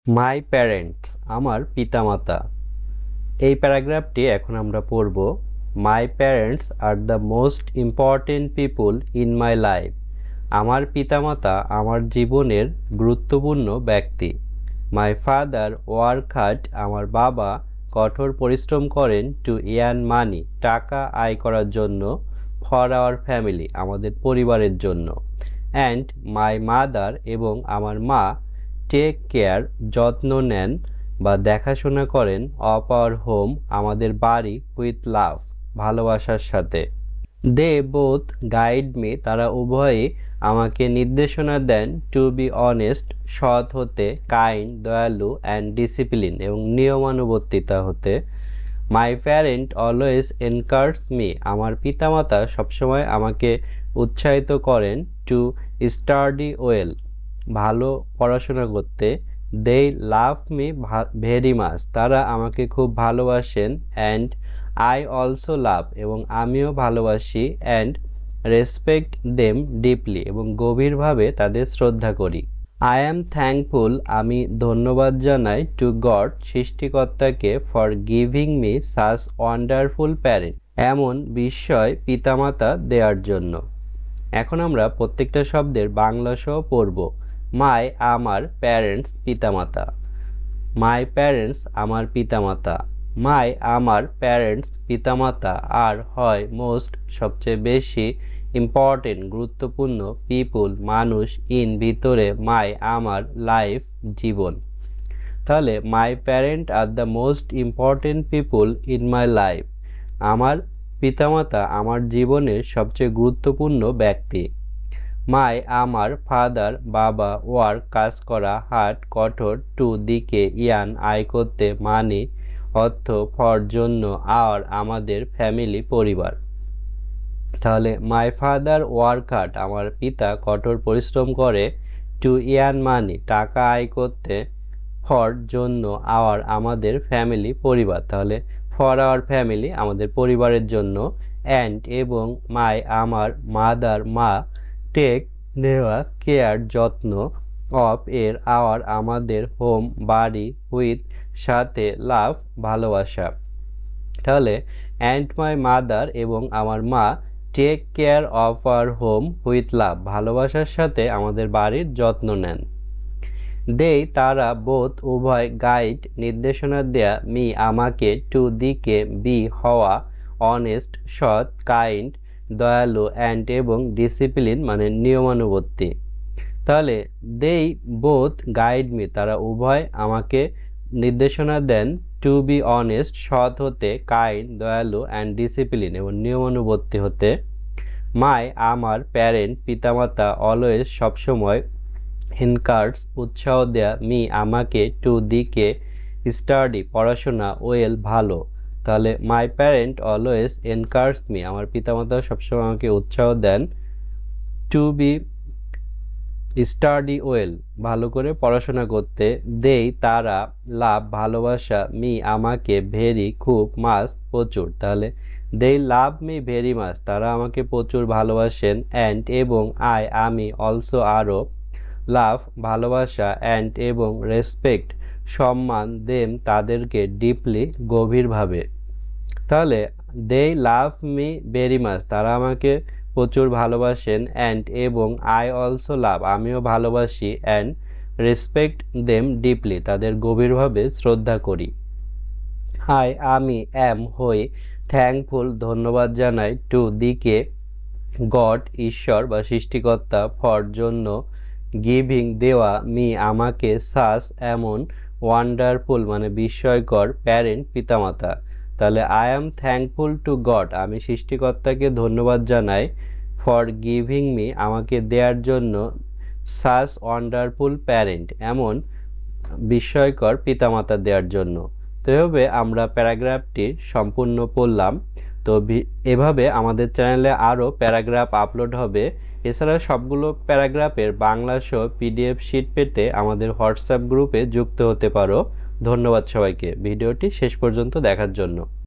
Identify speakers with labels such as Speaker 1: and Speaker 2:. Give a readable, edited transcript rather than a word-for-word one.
Speaker 1: My parents আমার পিতামাতা। এই প্যারাগ্রাফটি এখন আমরা পড়ব। My parents are the most important people in my life. আমার পিতামাতা আমার জীবনের গুরুত্বপূর্ণ ব্যক্তি। মাই ফাদার ওয়ার্ক হার্ড, আমার বাবা কঠোর পরিশ্রম করেন টু ইয়ার্ন মানি, টাকা আয় করার জন্য, ফর আওয়ার ফ্যামিলি, আমাদের পরিবারের জন্য। অ্যান্ড মাই মাদার, এবং আমার মা টেক কেয়ার, যত্ন নেন বা দেখাশোনা করেন, অফ আওয়ার হোম, আমাদের বাড়ি, উইথ লাভ, ভালোবাসার সাথে। দে বোথ গাইড মি, তারা উভয়ই আমাকে নির্দেশনা দেন, টু বি অনেস্ট, সৎ হতে, কাইন্ড, দয়ালু, অ্যান্ড ডিসিপ্লিন, এবং নিয়মানুবর্তিতা হতে। মাই প্যারেন্ট অলওয়েজ এনকারেজ মি, আমার পিতামাতা সবসময় আমাকে উৎসাহিত করেন, টু স্টাডি ওয়েল, ভালো পড়াশোনা করতে। দে লাভ মি ভেরি মাচ, তারা আমাকে খুব ভালোবাসেন। অ্যান্ড আই অলসো লাভ, এবং আমিও ভালোবাসি। অ্যান্ড রেসপেক্ট দেম ডিপলি, এবং গভীরভাবে তাদের শ্রদ্ধা করি। আই অ্যাম থ্যাঙ্কফুল, আমি ধন্যবাদ জানাই, টু গড, সৃষ্টিকর্তাকে, for giving me such wonderful parent, এমন বিস্ময় পিতামাতা দেওয়ার জন্য। এখন আমরা প্রত্যেকটা শব্দের বাংলা সহ পড়ব। মাই আমার, প্যারেন্টস পিতামাতা। মাই প্যারেন্টস আমার পিতামাতা। মাই আমার প্যারেন্টস পিতামাতা আর হয় মোস্ট সবচেয়ে বেশি, ইম্পর্টেন্ট গুরুত্বপূর্ণ, পিপুল মানুষ, ইন ভিতরে, মাই আমার, লাইফ জীবন। তাহলে মাই parent are the most important people in my life, আমার পিতামাতা আমার জীবনের সবচেয়ে গুরুত্বপূর্ণ ব্যক্তি। মাই আমার ফাদার বাবা, ওয়ার্ক কাজ করা, হার্ড কঠোর, টু দিকে, ইয়ান আয় করতে, মানি অর্থ, ফর জন্য, আওয়ার আমাদের, ফ্যামিলি পরিবার। তাহলে মাই ফাদার ওয়ার্ক হার্ড, আমার পিতা কঠোর পরিশ্রম করে, টু ইয়ার্ন মানি টাকা আয় করতে, ফর জন্য, আওয়ার আমাদের, ফ্যামিলি পরিবার। তাহলে ফর আওয়ার ফ্যামিলি আমাদের পরিবারের জন্য। অ্যান্ড এবং মাই আমার মাদার মা, টেক নেওয়া, কেয়ার যত্ন, অফ এর, আওয়ার আমাদের, হোম বাড়ি, উইথ সাথে, লাভ ভালোবাসা। তাহলে অ্যান্ড মাই মাদার এবং আমার মা, take care of our home with love, ভালোবাসার সাথে আমাদের বাড়ির যত্ন নেন। দে তারা, বোথ উভয়, গাইড নির্দেশনা দেয়া, মি আমাকে, টু দিকে, বি হওয়া, অনেস্ট সৎ, কাইন্ড দয়ালু, অ্যান্ড এবং ডিসিপ্লিন মানে নিয়মানুবর্তী। তাহলে দেই বোথ গাইড মি, তারা উভয় আমাকে নির্দেশনা দেন, টু বি অনেস্ট সৎ হতে, কাইন্ড দয়ালু, অ্যান্ড ডিসিপ্লিন এবং নিয়মানুবর্তী হতে। মাই আমার প্যারেন্ট পিতামাতা, অলওয়েজ সবসময়, এনকারেজ উৎসাহ দেয়া, মি আমাকে, টু দিকে, স্টাডি পড়াশোনা, ওয়েল ভালো। তাহলে মাই প্যারেন্ট অলওয়েজ এনকারেজ মি, আমার পিতামাতা সবসময় আমাকে উৎসাহ দেন, টু বি স্টাডি ওয়েল ভালো করে পড়াশোনা করতে। দেই তারা, লাভ ভালোবাসা, মি আমাকে, ভেরি খুব, মাছ প্রচুর। তাহলে দেই লাভ মি ভেরি মাছ, তারা আমাকে প্রচুর ভালোবাসেন। অ্যান্ড এবং আই আমি, অলসো আরও, লাভ ভালোবাসা, অ্যান্ড এবং রেসপেক্ট সম্মান, দেম তাদেরকে, ডিপলি গভীরভাবে। তাহলে দে লাভ মি ভেরি মাচ, তারা আমাকে প্রচুর ভালোবাসেন। অ্যান্ড এবং আই অলসো লাভ, আমিও ভালোবাসি। অ্যান্ড রেসপেক্ট দেম ডিপলি, তাদের গভীরভাবে শ্রদ্ধা করি। আই আমি, অ্যাম হই, থ্যাঙ্কফুল ধন্যবাদ জানাই, টু দিকে, গড ঈশ্বর বা সৃষ্টিকর্তা, ফর জন্য, গিভিং দেওয়া, মি আমাকে, সাস এমন, ওয়ান্ডারফুল মানে বিস্ময়কর, প্যারেন্ট পিতামাতা। তাহলে I am thankful to god, আমি সৃষ্টিকর্তাকে ধন্যবাদ জানাই, ফর গিভিং মি আমাকে দেওয়ার জন্য, সাস ওয়ান্ডারফুল প্যারেন্ট এমন বিস্ময়কর পিতামাতা দেওয়ার জন্য। তো এভাবে আমরা প্যারাগ্রাফটি সম্পূর্ণ পড়লাম। তো এভাবে আমাদের চ্যানেলে আরও প্যারাগ্রাফ আপলোড হবে। এছাড়া সবগুলো প্যারাগ্রাফের বাংলা সহ পিডিএফ শিট পেতে আমাদের হোয়াটসঅ্যাপ গ্রুপে যুক্ত হতে পারো। ধন্যবাদ সবাইকে ভিডিওটি শেষ পর্যন্ত দেখার জন্য।